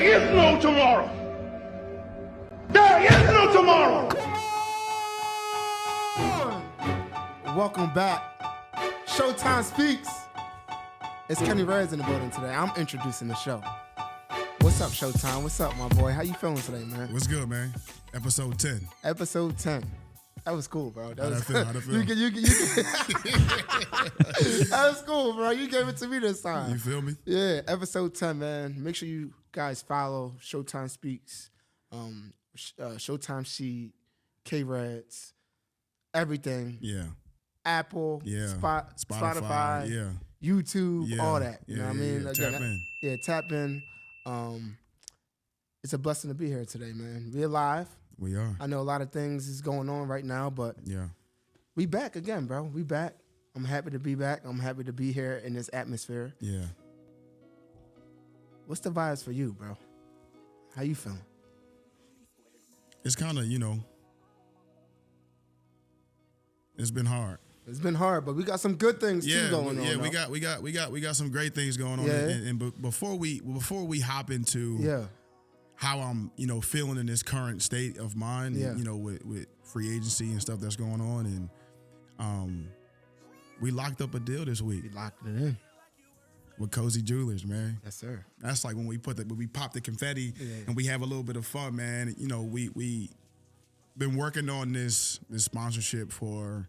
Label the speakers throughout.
Speaker 1: is no tomorrow. There is no tomorrow.
Speaker 2: Welcome back. ShowTime Speaks. It's Kenny Reds in the building today. I'm introducing the show. What's up, ShowTime? What's up, my boy? How you feeling today, man?
Speaker 3: What's good, man? Episode 10.
Speaker 2: Episode 10. That was cool, bro.
Speaker 3: How'd I feel?
Speaker 2: That was cool, bro. You gave it to me this time.
Speaker 3: You feel me?
Speaker 2: Yeah, episode 10, man. Make sure you guys follow ShowTime Speaks, ShowTime Sheet, K-Reds, everything.
Speaker 3: Yeah.
Speaker 2: Apple,
Speaker 3: Yeah.
Speaker 2: Spotify,
Speaker 3: yeah.
Speaker 2: YouTube,
Speaker 3: Yeah.
Speaker 2: all that.
Speaker 3: Yeah,
Speaker 2: You know what I
Speaker 3: yeah,
Speaker 2: mean?
Speaker 3: yeah.
Speaker 2: Again,
Speaker 3: Tap in.
Speaker 2: Yeah, tap in. It's a blessing to be here today, man. We're live.
Speaker 3: We are.
Speaker 2: I know a lot of things is going on right now, but
Speaker 3: Yeah.
Speaker 2: we back again, bro. We back. I'm happy to be back. I'm happy to be here in this atmosphere.
Speaker 3: Yeah.
Speaker 2: What's the vibes for you, bro? How you feeling?
Speaker 3: It's kind of, it's been hard.
Speaker 2: It's been hard, but we got some good things too going on.
Speaker 3: Yeah,
Speaker 2: though.
Speaker 3: we got some great things going on.
Speaker 2: Yeah.
Speaker 3: And before we hop into how I'm, feeling in this current state of mind,
Speaker 2: Yeah.
Speaker 3: with free agency and stuff that's going on, and we locked up a deal this week
Speaker 2: We locked it in.
Speaker 3: with Cozy Jewelers, man.
Speaker 2: Yes, sir.
Speaker 3: That's like when we pop the confetti and we have a little bit of fun, man. We been working on this sponsorship for,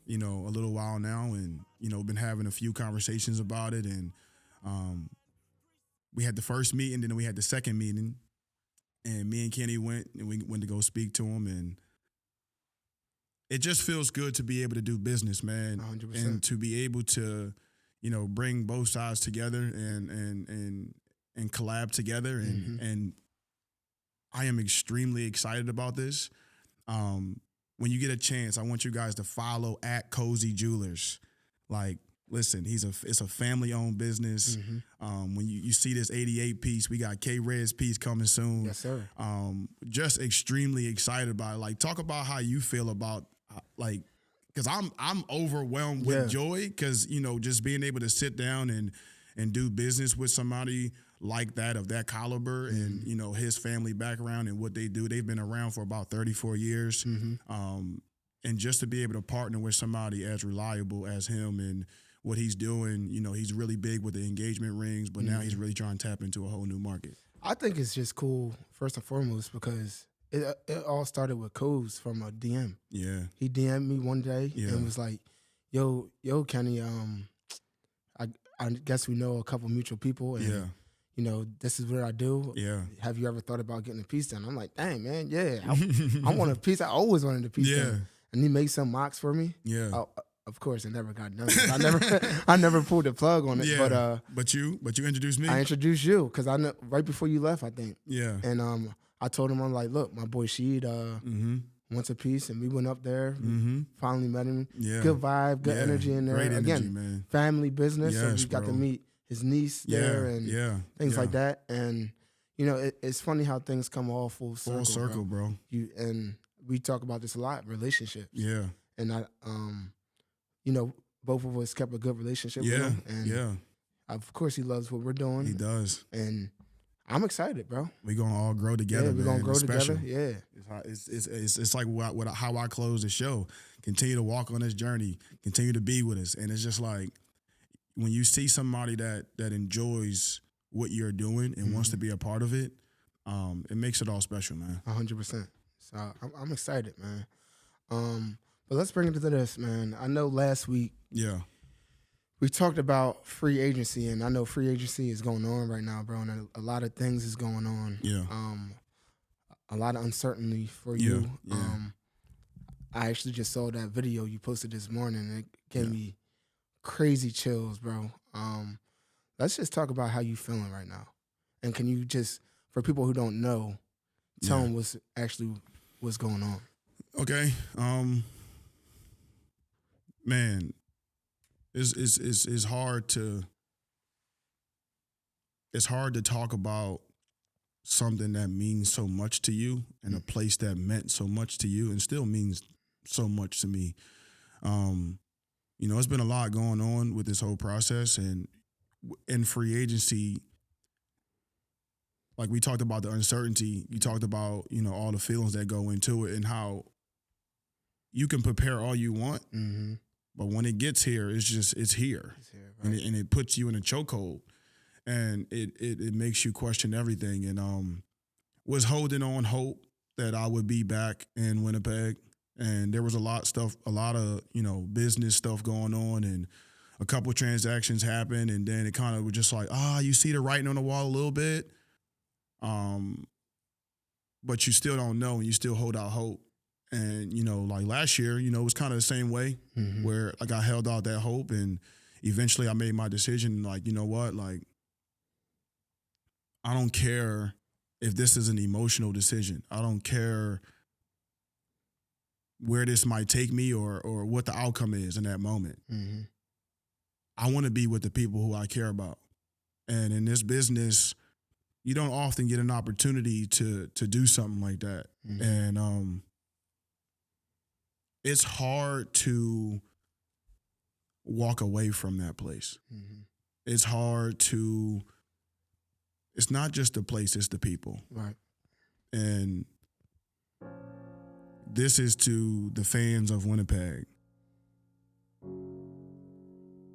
Speaker 3: a little while now, and, been having a few conversations about it. And we had the first meeting, then we had the second meeting, and me and Kenny went to go speak to him, and it just feels good to be able to do business, man.
Speaker 2: 100%.
Speaker 3: And to be able to, bring both sides together and collab together. And I am extremely excited about this. When you get a chance, I want you guys to follow at Cozy Jewelers. Like, listen, it's a family-owned business. When you see this 88 piece, we got K-Red's piece coming soon.
Speaker 2: Yes, sir.
Speaker 3: Just extremely excited about it. Like, talk about how you feel about, like, because I'm overwhelmed with joy, because, just being able to sit down and do business with somebody like that, of that caliber, and, his family background and what they do. They've been around for about 34 years. And just to be able to partner with somebody as reliable as him and what he's doing, he's really big with the engagement rings, but now he's really trying to tap into a whole new market.
Speaker 2: I think it's just cool, first and foremost, because it all started with Coz from a DM.
Speaker 3: Yeah.
Speaker 2: He DM'd me one day and was like, yo, Kenny, I guess we know a couple mutual people, and this is what I do.
Speaker 3: Yeah.
Speaker 2: Have you ever thought about getting a piece done? I'm like, dang, man, I want a piece. I always wanted a piece done. And he made some mocks for me.
Speaker 3: Yeah.
Speaker 2: Of course, it never got done. I never pulled the plug on it.
Speaker 3: Yeah. But you introduced me.
Speaker 2: I introduced you because I know right before you left, I think.
Speaker 3: Yeah.
Speaker 2: And I told him, I'm like, look, my boy Sheed wants a piece, and we went up there. Finally met him.
Speaker 3: Yeah.
Speaker 2: Good vibe, good energy in there.
Speaker 3: Great energy,
Speaker 2: Again,
Speaker 3: man.
Speaker 2: family business. So
Speaker 3: Yes,
Speaker 2: we got to
Speaker 3: bro.
Speaker 2: meet his niece there and things
Speaker 3: Yeah.
Speaker 2: like that. And it's funny how things come all full circle.
Speaker 3: Full circle, bro.
Speaker 2: And we talk about this a lot, relationships.
Speaker 3: Yeah.
Speaker 2: And both of us kept a good relationship with
Speaker 3: Yeah.
Speaker 2: him. And
Speaker 3: Yeah.
Speaker 2: of course, he loves what we're doing.
Speaker 3: He does.
Speaker 2: And I'm excited, bro.
Speaker 3: We're gonna all grow together.
Speaker 2: Yeah, we're gonna
Speaker 3: man.
Speaker 2: grow
Speaker 3: It's special.
Speaker 2: together. Yeah.
Speaker 3: It's like how I close the show. Continue to walk on this journey. Continue to be with us. And it's just like when you see somebody that enjoys what you're doing and wants to be a part of it, it makes it all special, man.
Speaker 2: 100%. So I'm excited, man. But let's bring it to this, man. I know last week we talked about free agency, and I know free agency is going on right now, bro, and a lot of things is going on.
Speaker 3: Yeah.
Speaker 2: A lot of uncertainty for you.
Speaker 3: Yeah.
Speaker 2: I actually just saw that video you posted this morning, and it gave me crazy chills, bro. Let's just talk about how you feeling right now. And can you just, for people who don't know, tell them what's going on.
Speaker 3: Okay. Man, it's hard to talk about something that means so much to you and a place that meant so much to you and still means so much to me. It's been a lot going on with this whole process, and in free agency, like we talked about the uncertainty, you talked about, you know, all the feelings that go into it and how you can prepare all you want, but when it gets here, it's here.
Speaker 2: It's here, right.
Speaker 3: And it puts you in a chokehold, and it makes you question everything. And was holding on hope that I would be back in Winnipeg, and there was a lot of, you know, business stuff going on, and a couple transactions happened, and then it kind of was just like, you see the writing on the wall a little bit, but you still don't know, and you still hold out hope. And, you know, like last year, you know, it was kind of the same way, where like I held out that hope, and eventually I made my decision, like, you know what, like, I don't care if this is an emotional decision. I don't care where this might take me or what the outcome is in that moment. I want to be with the people who I care about. And in this business, you don't often get an opportunity to do something like that. And it's hard to walk away from that place. It's hard to, it's not just the place, it's the people.
Speaker 2: Right.
Speaker 3: And this is to the fans of Winnipeg.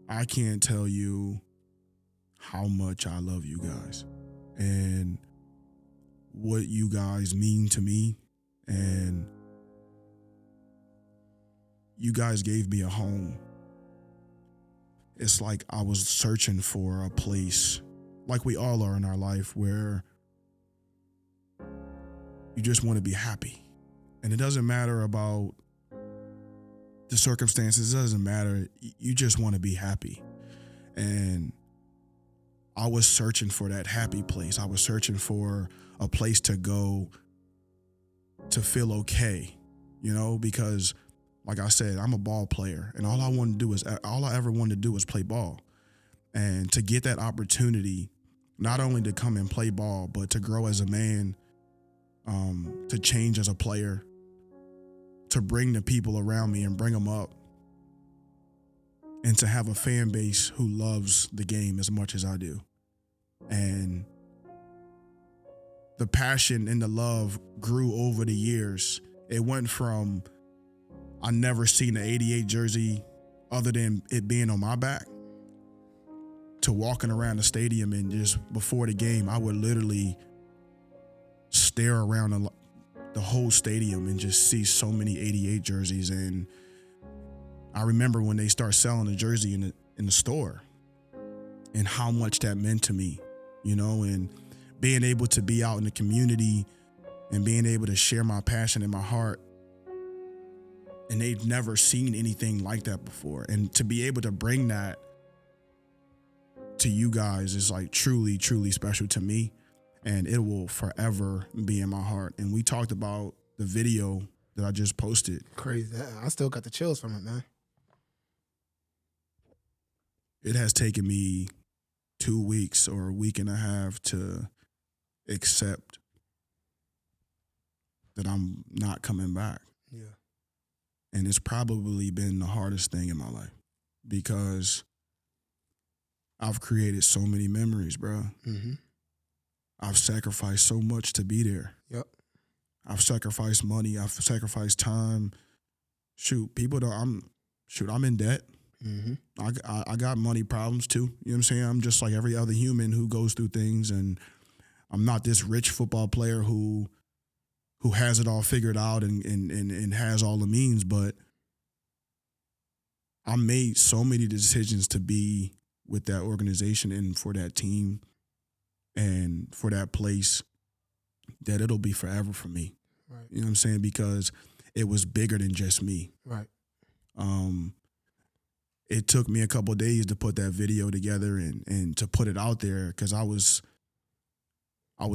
Speaker 3: I can't tell you how much I love you guys and what you guys mean to me. And you guys gave me a home. It's like I was searching for a place, like we all are in our life, where you just want to be happy. And it doesn't matter about the circumstances. It doesn't matter. You just want to be happy. And I was searching for that happy place. I was searching for a place to go to feel okay, you know, because like I said, I'm a ball player, and all I ever wanted to do was play ball. And to get that opportunity, not only to come and play ball, but to grow as a man, to change as a player, to bring the people around me and bring them up, and to have a fan base who loves the game as much as I do. And the passion and the love grew over the years. It went from, I never seen an 88 jersey other than it being on my back, to walking around the stadium, and just before the game, I would literally stare around the whole stadium and just see so many 88 jerseys. And I remember when they start selling the jersey in the store, and how much that meant to me, you know, and being able to be out in the community and being able to share my passion and my heart. And they'd never seen anything like that before. And to be able to bring that to you guys is like truly, truly special to me. And it will forever be in my heart. And we talked about the video that I just posted.
Speaker 2: Crazy. I still got the chills from it, man.
Speaker 3: It has taken me 2 weeks or a week and a half to accept that I'm not coming back.
Speaker 2: Yeah.
Speaker 3: And it's probably been the hardest thing in my life, because I've created so many memories, bro. I've sacrificed so much to be there.
Speaker 2: Yep.
Speaker 3: I've sacrificed money. I've sacrificed time. I'm in debt. I got money problems too. You know what I'm saying? I'm just like every other human who goes through things, and I'm not this rich football player who has it all figured out and has all the means, but I made so many decisions to be with that organization and for that team and for that place that it'll be forever for me.
Speaker 2: Right.
Speaker 3: You know what I'm saying? Because it was bigger than just me.
Speaker 2: Right.
Speaker 3: It took me a couple of days to put that video together and to put it out there, because I was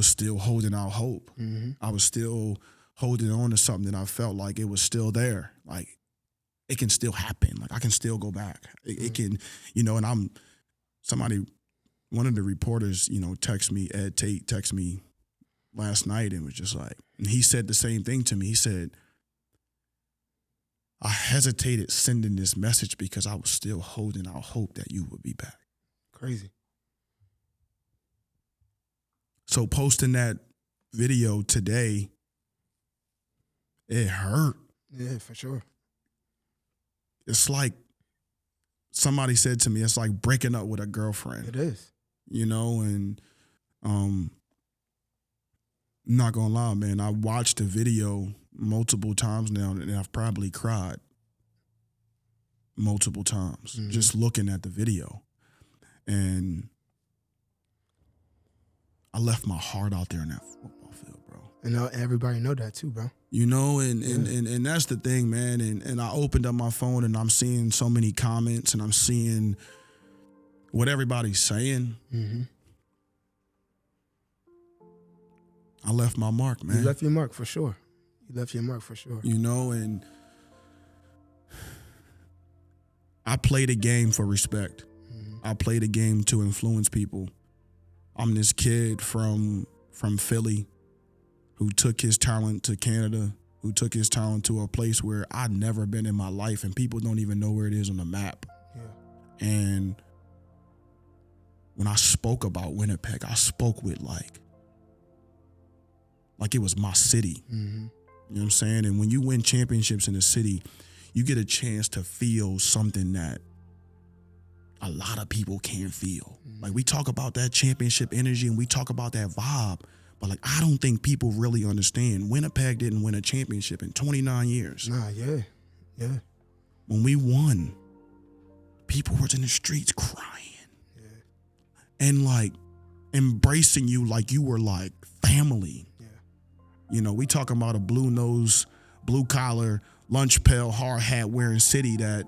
Speaker 3: still holding out hope. I was still holding on to something that I felt like it was still there. Like, it can still happen. Like, I can still go back. It can, you know, and one of the reporters, you know, Ed Tate texted me last night and was just like, and he said the same thing to me. He said, I hesitated sending this message because I was still holding out hope that you would be back.
Speaker 2: Crazy.
Speaker 3: So posting that video today, it hurt.
Speaker 2: Yeah, for sure.
Speaker 3: It's like somebody said to me, it's like breaking up with a girlfriend.
Speaker 2: It is.
Speaker 3: You know, and not gonna lie, man, I watched the video multiple times now, and I've probably cried multiple times just looking at the video. And I left my heart out there in that football field, bro.
Speaker 2: And everybody know that too, bro.
Speaker 3: You know, and that's the thing, man. And I opened up my phone and I'm seeing so many comments and I'm seeing what everybody's saying.
Speaker 2: Mm-hmm.
Speaker 3: I left my mark, man.
Speaker 2: You left your mark for sure.
Speaker 3: You know, and I play the game for respect. I play the game to influence people. I'm this kid from Philly who took his talent to Canada, who took his talent to a place where I'd never been in my life, and people don't even know where it is on the map. Yeah. And when I spoke about Winnipeg, I spoke with like it was my city. Mm-hmm. You know what I'm saying? And when you win championships in a city, you get a chance to feel something that a lot of people can't feel. Mm-hmm. Like we talk about that championship energy and we talk about that vibe, but like I don't think people really understand. Winnipeg didn't win a championship in 29 years.
Speaker 2: Nah, yeah.
Speaker 3: When we won, people were in the streets crying. Yeah. And like embracing you like you were like family. Yeah. You know, we talking about a blue-nose, blue-collar, lunch pail, hard hat wearing city that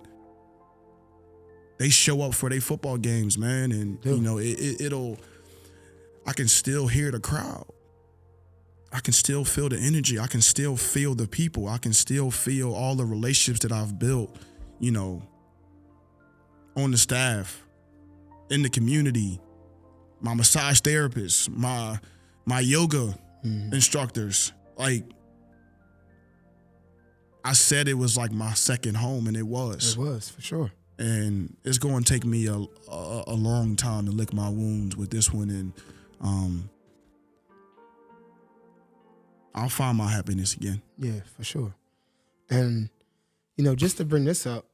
Speaker 3: they show up for their football games, man. And, you know, it'll, I can still hear the crowd. I can still feel the energy. I can still feel the people. I can still feel all the relationships that I've built, you know, on the staff, in the community, my massage therapists, my yoga instructors. Like, I said it was like my second home, and it was.
Speaker 2: It was, for sure.
Speaker 3: And it's going to take me a long time to lick my wounds with this one, and I'll find my happiness again.
Speaker 2: Yeah, for sure. And, you know, just to bring this up,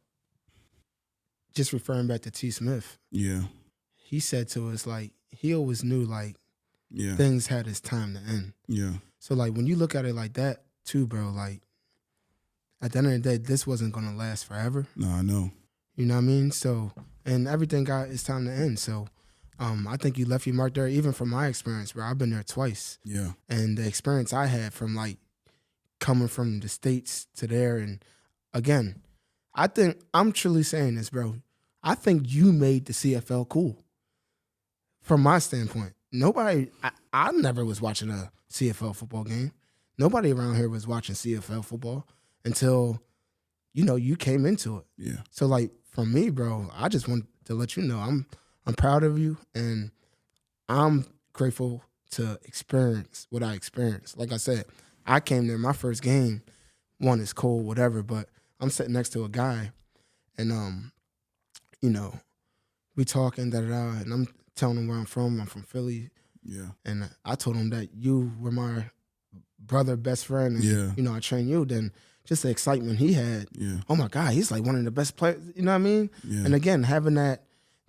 Speaker 2: just referring back to T. Smith.
Speaker 3: Yeah.
Speaker 2: He said to us, like, he always knew, like, things had its time to end. Yeah. So, like, when you look at it like that, too, bro, like, at the end of the day, this wasn't going to last forever.
Speaker 3: No, I know.
Speaker 2: You know what I mean? So, and everything got its time to end. So, I think you left your mark there, even from my experience, bro. I've been there twice. Yeah. And the experience I had from, like, coming from the States to there, and, again, I think, I'm truly saying this, bro. I think you made the CFL cool. From my standpoint. Nobody, I never was watching a CFL football game. Nobody around here was watching CFL football until, you know, you came into it. Yeah. So, like, for me, bro, I just want to let you know I'm proud of you, and I'm grateful to experience what I experienced. Like I said, I came there, my first game, one is cold, whatever, but I'm sitting next to a guy, and, you know, we talking, da-da-da, and I'm telling him where I'm from. I'm from Philly. Yeah. And I told him that you were my brother, best friend, and, you know, I trained you. Then just the excitement he had. Yeah. Oh, my God, he's like one of the best players. You know what I mean? Yeah. And, again, having that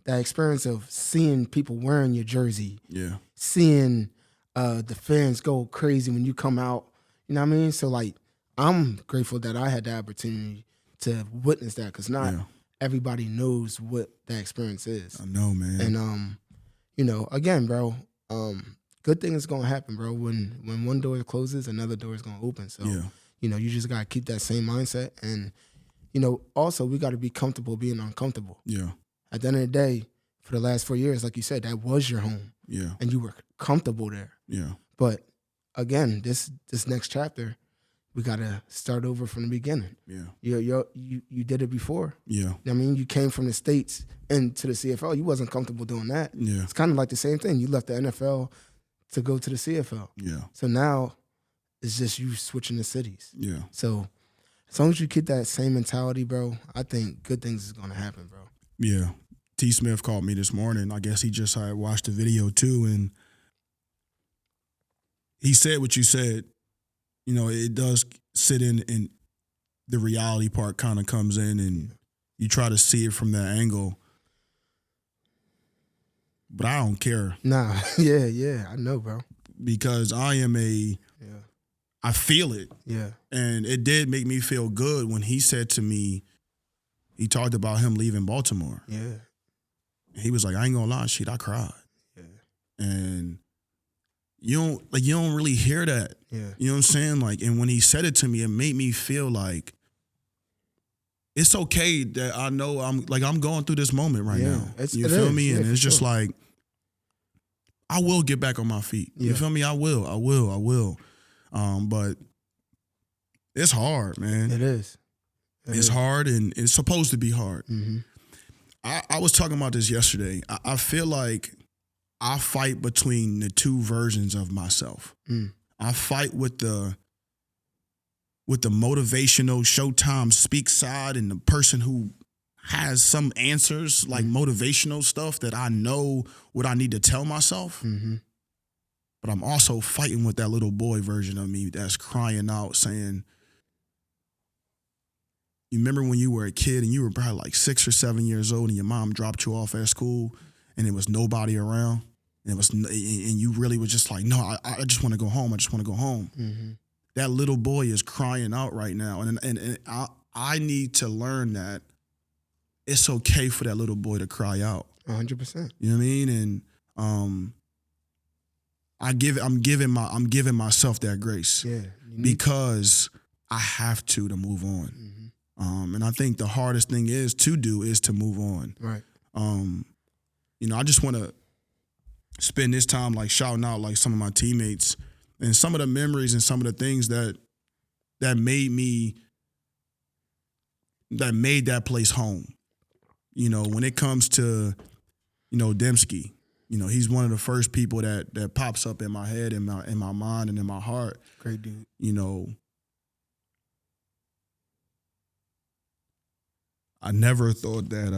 Speaker 2: experience of seeing people wearing your jersey. Yeah. Seeing the fans go crazy when you come out. You know what I mean? So, like, I'm grateful that I had the opportunity to witness that, because not everybody knows what that experience is.
Speaker 3: I know, man.
Speaker 2: And, you know, again, bro, good things gonna happen, bro. When one door closes, another door is gonna open. So, you know, you just gotta keep that same mindset. And, you know, also we gotta be comfortable being uncomfortable. Yeah. At the end of the day, for the last 4 years, like you said, that was your home. Yeah. And you were comfortable there. Yeah. But again, this next chapter, we gotta start over from the beginning. Yeah. You did it before. Yeah. I mean, you came from the States into the CFL. You wasn't comfortable doing that. Yeah. It's kind of like the same thing. You left the NFL to go to the CFL. Yeah. So now it's just you switching the cities. Yeah. So as long as you keep that same mentality, bro, I think good things is gonna happen, bro.
Speaker 3: Yeah. T. Smith called me this morning. I guess he just had watched the video too, and he said what you said. You know, it does sit in the reality part kind of comes in, and you try to see it from that angle. But I don't care.
Speaker 2: Nah, yeah, I know, bro.
Speaker 3: Because I feel it.
Speaker 2: Yeah.
Speaker 3: And it did make me feel good when he said to me, he talked about him leaving Baltimore.
Speaker 2: Yeah.
Speaker 3: He was like, I ain't gonna lie, shit, I cried.
Speaker 2: Yeah.
Speaker 3: And you don't really hear that.
Speaker 2: Yeah.
Speaker 3: You know what I'm saying? Like, and when he said it to me, it made me feel like it's okay that I know I'm going through this moment right now. You feel me? And it's just like, I will get back on my feet. You feel me? I will. But it's hard, man.
Speaker 2: It is.
Speaker 3: It's hard, and it's supposed to be hard.
Speaker 2: Mm-hmm.
Speaker 3: I was talking about this yesterday. I feel like I fight between the two versions of myself. I fight with the motivational ShowTime Speaks side, and the person who has some answers, like motivational stuff that I know what I need to tell myself.
Speaker 2: Mm-hmm.
Speaker 3: But I'm also fighting with that little boy version of me that's crying out saying, you remember when you were a kid and you were probably like 6 or 7 years old and your mom dropped you off at school and there was nobody around, and you really was just like, no, I just want to go home. I just want to go home.
Speaker 2: Mm-hmm.
Speaker 3: That little boy is crying out right now. And I need to learn that it's okay for that little boy to cry out.
Speaker 2: 100%.
Speaker 3: You know what I mean? And I'm giving myself that grace.
Speaker 2: Yeah.
Speaker 3: Because I have to move on.
Speaker 2: Mm-hmm.
Speaker 3: And I think the hardest thing is to move on.
Speaker 2: Right.
Speaker 3: I just want to spend this time like shouting out like some of my teammates and some of the memories and some of the things that made that place home. You know, when it comes to, Dembski, he's one of the first people that pops up in my head, in my mind, and in my heart.
Speaker 2: Great dude.
Speaker 3: I never thought that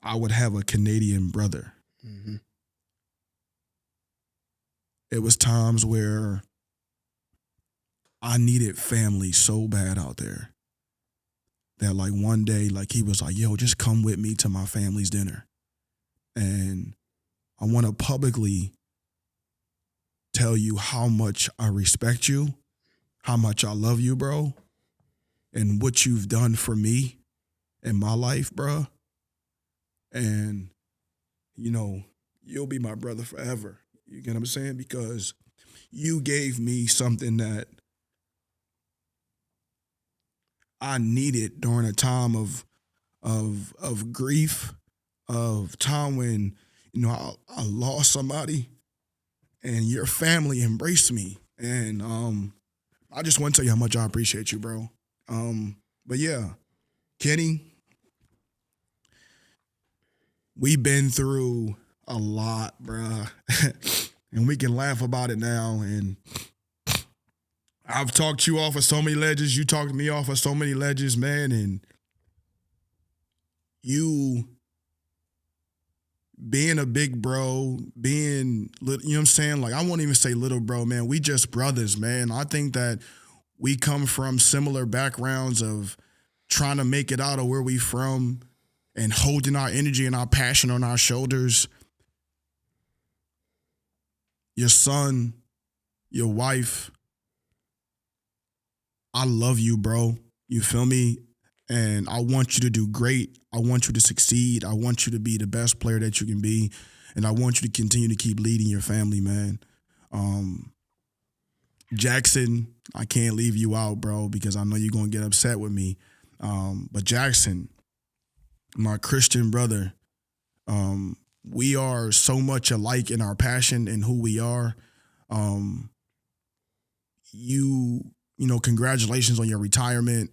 Speaker 3: I would have a Canadian brother.
Speaker 2: Mm-hmm.
Speaker 3: It was times where I needed family so bad out there that like one day, like he was like, yo, just come with me to my family's dinner. And I want to publicly tell you how much I respect you, how much I love you, bro, and what you've done for me in my life, bro. And, you'll be my brother forever. You get what I'm saying? Because you gave me something that I needed during a time of grief, of time when, I lost somebody, and your family embraced me. And I just want to tell you how much I appreciate you, bro. But yeah, Kenny, we've been through a lot, bruh. And we can laugh about it now. And I've talked you off of so many ledges. You talked me off of so many ledges, man. And you being a big bro, being, you know what I'm saying? Like, I won't even say little bro, man. We just brothers, man. I think that we come from similar backgrounds of trying to make it out of where we from and holding our energy and our passion on our shoulders. Your son, your wife, I love you, bro. You feel me? And I want you to do great. I want you to succeed. I want you to be the best player that you can be. And I want you to continue to keep leading your family, man. Jackson, I can't leave you out, bro, because I know you're going to get upset with me. But Jackson, my Christian brother, we are so much alike in our passion and who we are. Congratulations on your retirement.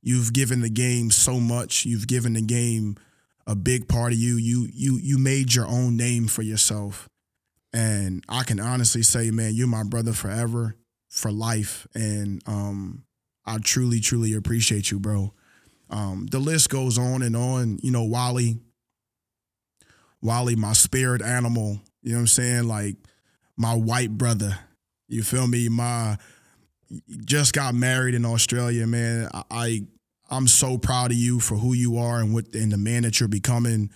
Speaker 3: You've given the game so much. You've given the game a big part of you. You made your own name for yourself. And I can honestly say, man, you're my brother forever, for life. And I truly, truly appreciate you, bro. The list goes on and on. Wally, my spirit animal, you know what I'm saying? Like, my white brother. You feel me? Just got married in Australia, man. I'm so proud of you for who you are and the man that you're becoming.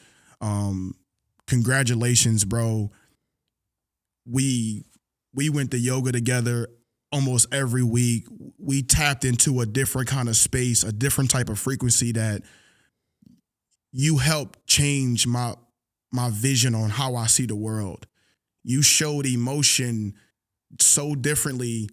Speaker 3: Congratulations, bro. We went to yoga together almost every week. We tapped into a different kind of space, a different type of frequency that you helped change my vision on how I see the world. You showed emotion so differently,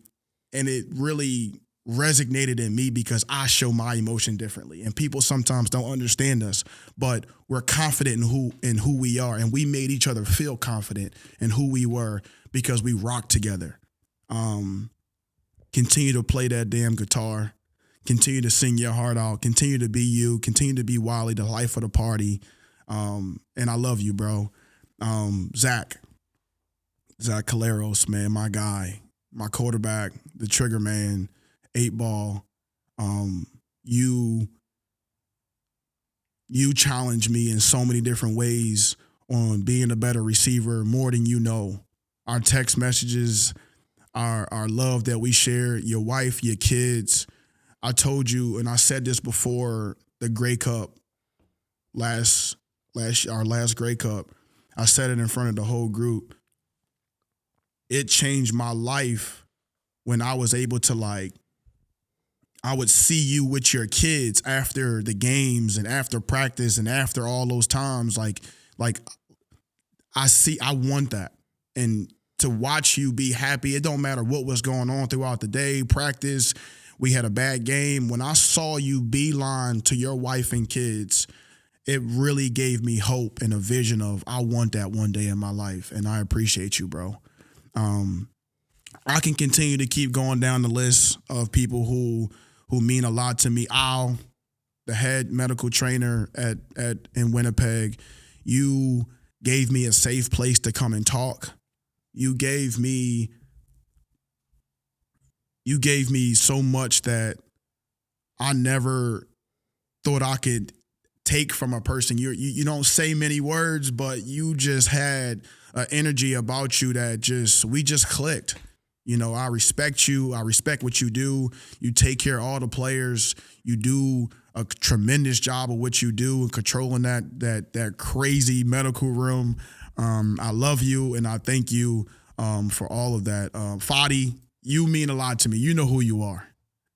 Speaker 3: and it really resonated in me because I show my emotion differently. And people sometimes don't understand us, but we're confident in who we are, and we made each other feel confident in who we were because we rocked together. Continue to play that damn guitar. Continue to sing your heart out. Continue to be you. Continue to be Wally, the life of the party. And I love you, bro. Zach Caleros, man, my guy, my quarterback, the trigger man, 8-ball. You challenge me in so many different ways on being a better receiver, more than you know. Our text messages, our love that we share, your wife, your kids. I told you, and I said this before the Grey Cup, our last Grey Cup. I said it in front of the whole group. It changed my life when I was able to, I would see you with your kids after the games and after practice and after all those times. I want that. And to watch you be happy, it don't matter what was going on throughout the day, practice, we had a bad game. When I saw you beeline to your wife and kids, it really gave me hope and a vision of, I want that one day in my life. And I appreciate you, bro. I can continue to keep going down the list of people who mean a lot to me. Al, the head medical trainer in Winnipeg, you gave me a safe place to come and talk. You gave me so much that I never thought I could take from a person. You don't say many words, but you just had an energy about you that we just clicked. You know, I respect you. I respect what you do. You take care of all the players. You do a tremendous job of what you do and controlling that crazy medical room. I love you, and I thank you for all of that. Fadi, you mean a lot to me. You know who you are.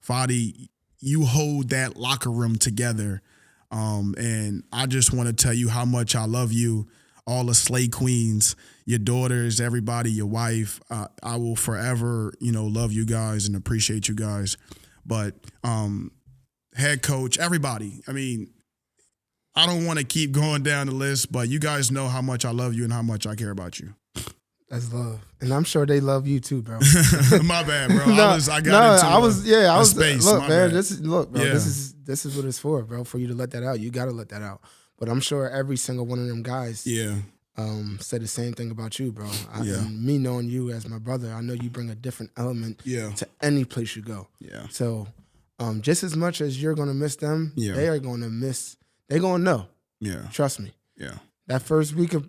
Speaker 3: Fadi, you hold that locker room together. And I just want to tell you how much I love you, all the Slay Queens, your daughters, everybody, your wife. I will forever, love you guys and appreciate you guys. But head coach, everybody. I mean, I don't want to keep going down the list, but you guys know how much I love you and how much I care about you.
Speaker 2: That's love, and I'm sure they love you too, bro.
Speaker 3: My bad, bro. I got into space.
Speaker 2: Look,
Speaker 3: My
Speaker 2: man,
Speaker 3: bad.
Speaker 2: this is what it's for, bro. For you to let that out, you got to let that out. But I'm sure every single one of them guys, said the same thing about you, bro. And me knowing you as my brother, I know you bring a different element to any place you go. Yeah. So, just as much as you're gonna miss them, they are gonna miss. They're gonna know. Yeah. Trust me. Yeah. That first week of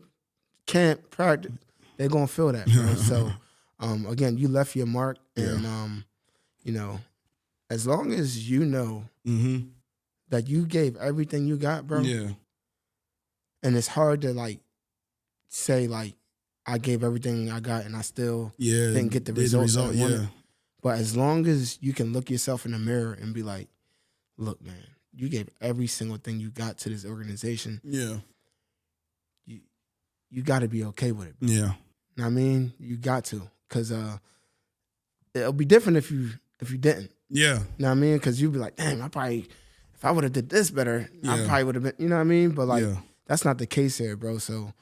Speaker 2: camp practice, they're gonna feel that, bro. So, again, you left your mark, and as long as you know that you gave everything you got, bro. Yeah. And it's hard to say I gave everything I got and I still didn't get the result I wanted. But as long as you can look yourself in the mirror and be like, look, man, you gave every single thing you got to this organization. Yeah. You got to be okay with it, bro. Yeah. Know what I mean? You got to, because it'll be different if you didn't. Yeah. Know what I mean? Because you'd be like, damn, if I would have did this better, I probably would have been, you know what I mean? But that's not the case here, bro. So,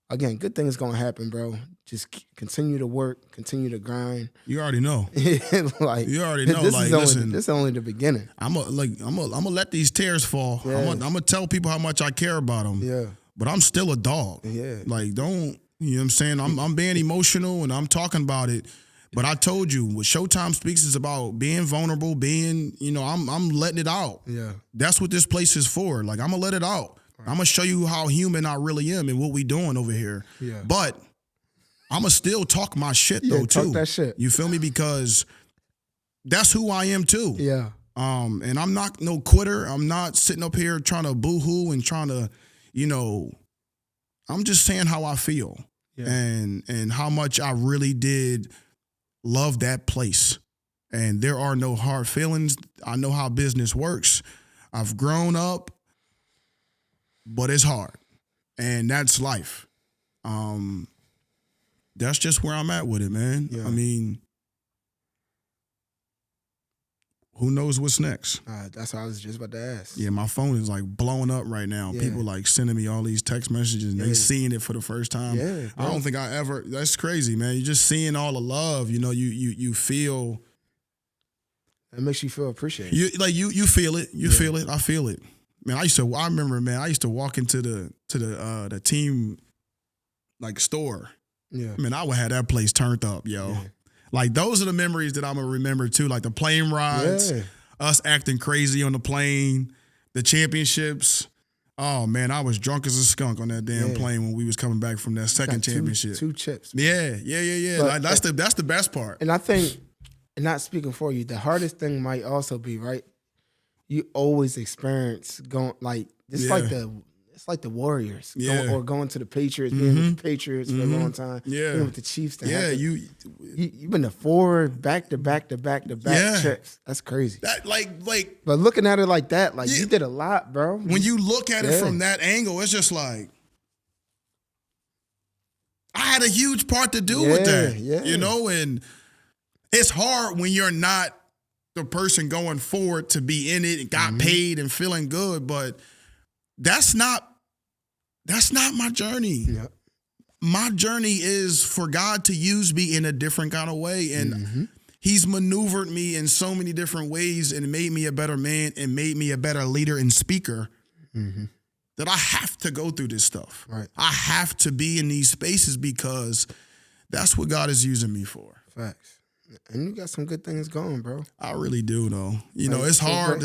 Speaker 2: again, good things gonna happen, bro. Just continue to work, continue to grind.
Speaker 3: You already know.
Speaker 2: You already know. This is only the beginning.
Speaker 3: I'm gonna let these tears fall. Yeah. I'm gonna tell people how much I care about them. Yeah. But I'm still a dog. Yeah. Don't. You know what I'm saying? I'm being emotional and I'm talking about it. But I told you, what ShowTime Speaks is about being vulnerable, I'm letting it out. Yeah. That's what this place is for. I'm going to let it out. Right. I'm going to show you how human I really am and what we doing over here. Yeah. But I'ma still talk my shit though
Speaker 2: talk
Speaker 3: too.
Speaker 2: that shit.
Speaker 3: You feel me? Because that's who I am too.
Speaker 2: Yeah.
Speaker 3: And I'm not no quitter. I'm not sitting up here trying to boo-hoo and trying to, I'm just saying how I feel.
Speaker 2: Yeah.
Speaker 3: And how much I really did love that place. And there are no hard feelings. I know how business works. I've grown up, but it's hard. And that's life. That's just where I'm at with it, man.
Speaker 2: Yeah.
Speaker 3: I mean, who knows what's next?
Speaker 2: That's what I was just about to ask.
Speaker 3: Yeah, my phone is like blowing up right now.
Speaker 2: Yeah.
Speaker 3: People like sending me all these text messages and they seeing it for the first time.
Speaker 2: Yeah,
Speaker 3: I don't think that's crazy, man. You're just seeing all the love, you feel.
Speaker 2: It makes you feel appreciated.
Speaker 3: You feel it. You feel it. I feel it. Man, I remember, man, I used to walk into the team like store.
Speaker 2: Yeah.
Speaker 3: Man, I would have that place turned up, yo.
Speaker 2: Yeah.
Speaker 3: Like those are the memories that I'm gonna remember too. Like the plane rides, us acting crazy on the plane, the championships. Oh man, I was drunk as a skunk on that damn plane when we was coming back from that second championship.
Speaker 2: Two chips.
Speaker 3: Yeah.
Speaker 2: But,
Speaker 3: that's the best part.
Speaker 2: And I think, and not speaking for you, the hardest thing might also be, right, you always experience going like it's like the Warriors, going to the Patriots, being with the Patriots for a long time, being with the Chiefs. You've been to 4 back-to-back trips. That's crazy.
Speaker 3: That
Speaker 2: but looking at it like that, like you did a lot, bro.
Speaker 3: When you look at it from that angle, it's just like I had a huge part to do with that, and it's hard when you're not the person going forward to be in it and got paid and feeling good, but that's not my journey.
Speaker 2: Yep.
Speaker 3: My journey is for God to use me in a different kind of way. And he's maneuvered me in so many different ways and made me a better man and made me a better leader and speaker that I have to go through this stuff.
Speaker 2: Right.
Speaker 3: I have to be in these spaces because that's what God is using me for.
Speaker 2: Facts. And you got some good things going, bro.
Speaker 3: I really do, though. It's hard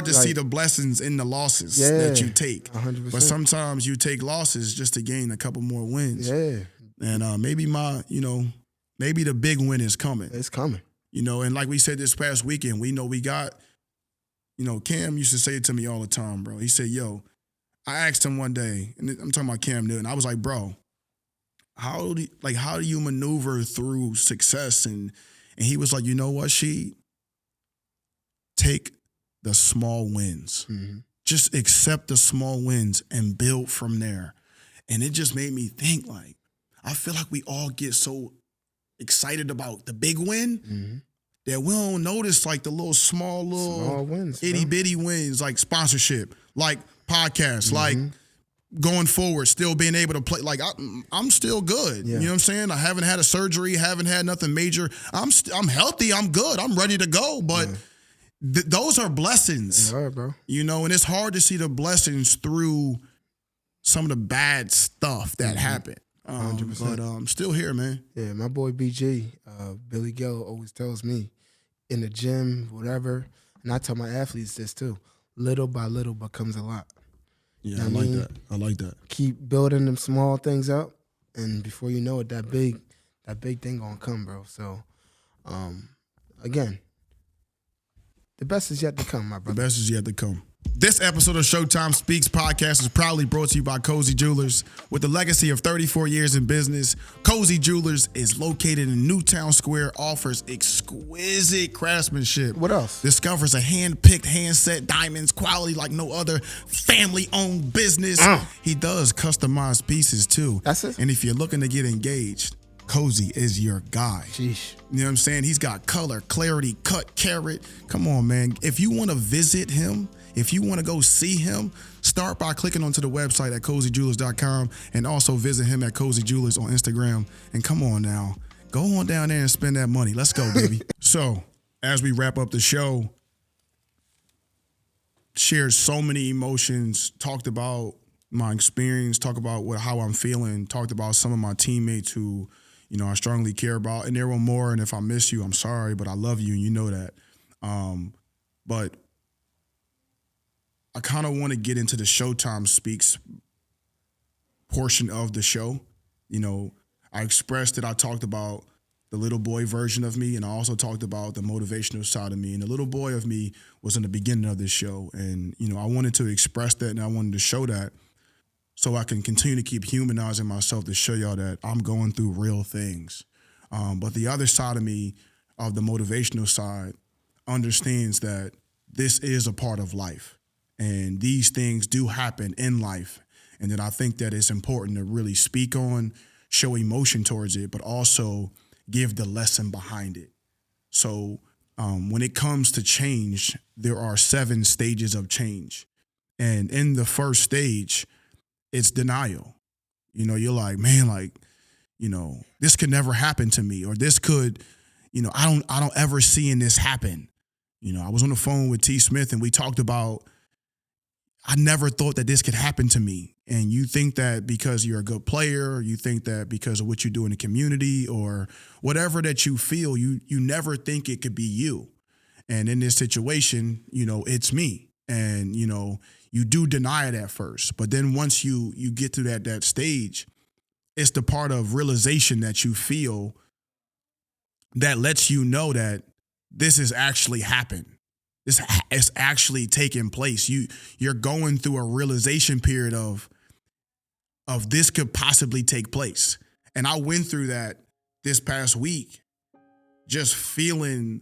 Speaker 3: to see the blessings in the losses that you take.
Speaker 2: 100%.
Speaker 3: But sometimes you take losses just to gain a couple more wins.
Speaker 2: Yeah.
Speaker 3: And maybe maybe the big win is coming.
Speaker 2: It's coming.
Speaker 3: And like we said this past weekend, we got, Cam used to say it to me all the time, bro. He said, yo, I asked him one day, and I'm talking about Cam Newton. I was like, bro, how do you maneuver through success? And he was like, you know what, take the small wins. Just accept the small wins and build from there. And it just made me think, like, I feel like we all get so excited about the big win that we don't notice like the small
Speaker 2: wins,
Speaker 3: itty bitty wins, like sponsorship, like podcasts, like going forward, still being able to play. Like I'm still good.
Speaker 2: Yeah.
Speaker 3: You know what I'm saying? I haven't had a surgery, haven't had nothing major. I'm healthy. I'm good. I'm ready to go. But those are blessings.
Speaker 2: They are, bro.
Speaker 3: And it's hard to see the blessings through some of the bad stuff that happened.
Speaker 2: 100%.
Speaker 3: But I'm still here, man.
Speaker 2: Yeah, my boy BG, Billy Gill, always tells me in the gym, whatever, and I tell my athletes this too, little by little becomes a lot.
Speaker 3: Yeah, I like that. I like that.
Speaker 2: Keep building them small things up, and before you know it, that big thing gonna come, bro. So, again, the best is yet to come, my brother.
Speaker 3: The best is yet to come. This episode of ShowTime Speaks podcast is proudly brought to you by Cozy Jewelers. With a legacy of 34 years in business, Cozy Jewelers is located in Newtown Square, offers exquisite craftsmanship.
Speaker 2: What else?
Speaker 3: Discovers a hand-picked, hand-set diamonds, quality like no other, family-owned business. He does customized pieces too.
Speaker 2: That's it?
Speaker 3: And if you're looking to get engaged, Cozy is your guy.
Speaker 2: Sheesh.
Speaker 3: You know what I'm saying? He's got color, clarity, cut, carat. Come on, man. If you want to visit him, if you want to go see him, start by clicking onto the website at cozyjewelers.com and also visit him at Cozy Jewelers on Instagram. And come on now, go on down there and spend that money. Let's go, baby. So, as we wrap up the show, shared so many emotions, talked about my experience, talked about how I'm feeling, talked about some of my teammates who, I strongly care about. And there were more, and if I miss you, I'm sorry, but I love you, and you know that. But I kind of want to get into the ShowTime Speaks portion of the show. I expressed that I talked about the little boy version of me, and I also talked about the motivational side of me. And the little boy of me was in the beginning of this show. And, I wanted to express that, and I wanted to show that so I can continue to keep humanizing myself to show y'all that I'm going through real things. But the other side of me, of the motivational side, understands that this is a part of life. And these things do happen in life. And that I think that it's important to really speak on, show emotion towards it, but also give the lesson behind it. So when it comes to change, there are 7 stages of change. And in the first stage, it's denial. You're like, man, this could never happen to me, or this could, I don't ever seeing this happen. I was on the phone with T. Smith and we talked about, I never thought that this could happen to me. And you think that because you're a good player, you think that because of what you do in the community or whatever that you feel, you never think it could be you. And in this situation, it's me. And, you do deny it at first. But then once you get to that stage, it's the part of realization that you feel that lets you know that this has actually happened. This is actually taking place. You're going through a realization period of this could possibly take place. And I went through that this past week, just feeling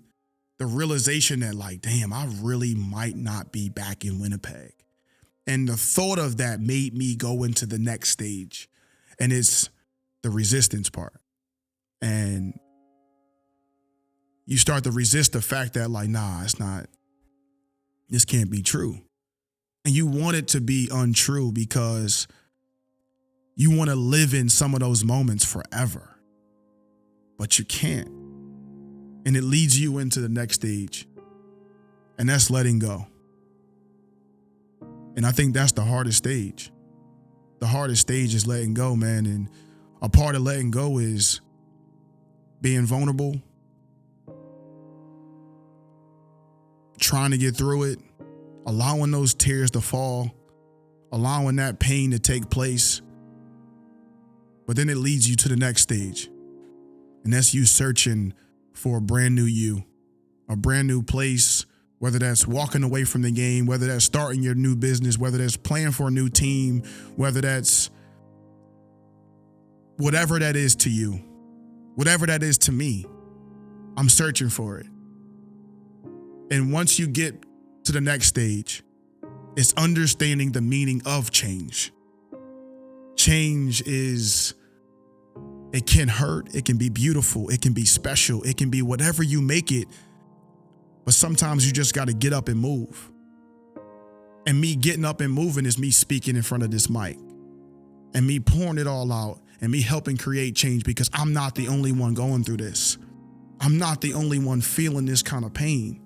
Speaker 3: the realization that like, damn, I really might not be back in Winnipeg. And the thought of that made me go into the next stage. And it's the resistance part. And you start to resist the fact that like, nah, it's not, this can't be true. And you want it to be untrue because you want to live in some of those moments forever, but you can't. And it leads you into the next stage, and that's letting go. And I think that's the hardest stage. The hardest stage is letting go, man. And a part of letting go is being vulnerable, trying to get through it, allowing those tears to fall, allowing that pain to take place. But then it leads you to the next stage. And that's you searching for a brand new you, a brand new place, whether that's walking away from the game, whether that's starting your new business, whether that's playing for a new team, whether that's whatever that is to you, whatever that is to me, I'm searching for it. And once you get to the next stage, it's understanding the meaning of change. Change is, it can hurt, it can be beautiful, it can be special, it can be whatever you make it. But sometimes you just got to get up and move. And me getting up and moving is me speaking in front of this mic and me pouring it all out and me helping create change, because I'm not the only one going through this. I'm not the only one feeling this kind of pain.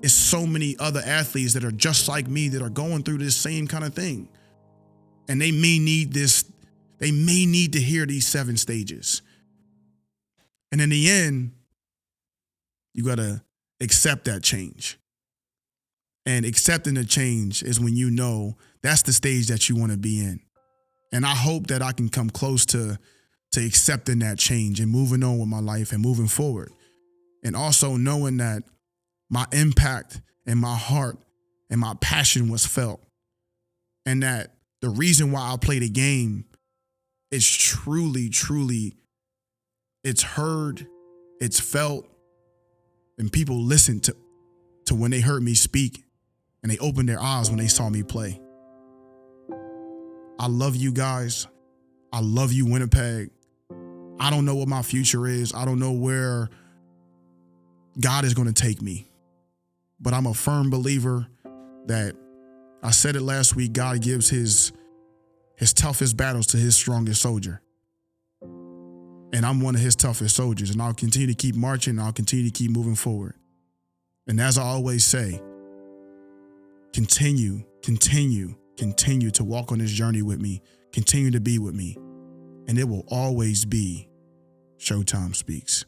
Speaker 3: It's so many other athletes that are just like me that are going through this same kind of thing. And they may need this, they may need to hear these 7 stages. And in the end, you got to accept that change. And accepting the change is when you know that's the stage that you want to be in. And I hope that I can come close to accepting that change and moving on with my life and moving forward. And also knowing that my impact and my heart and my passion was felt. And that the reason why I play the game is truly, it's heard, it's felt, and people listen to when they heard me speak and they opened their eyes when they saw me play. I love you guys. I love you, Winnipeg. I don't know what my future is. I don't know where God is going to take me. But I'm a firm believer that, I said it last week, God gives his toughest battles to his strongest soldier. And I'm one of his toughest soldiers. And I'll continue to keep marching. And I'll continue to keep moving forward. And as I always say, continue to walk on this journey with me. Continue to be with me. And it will always be ShowTime Speaks.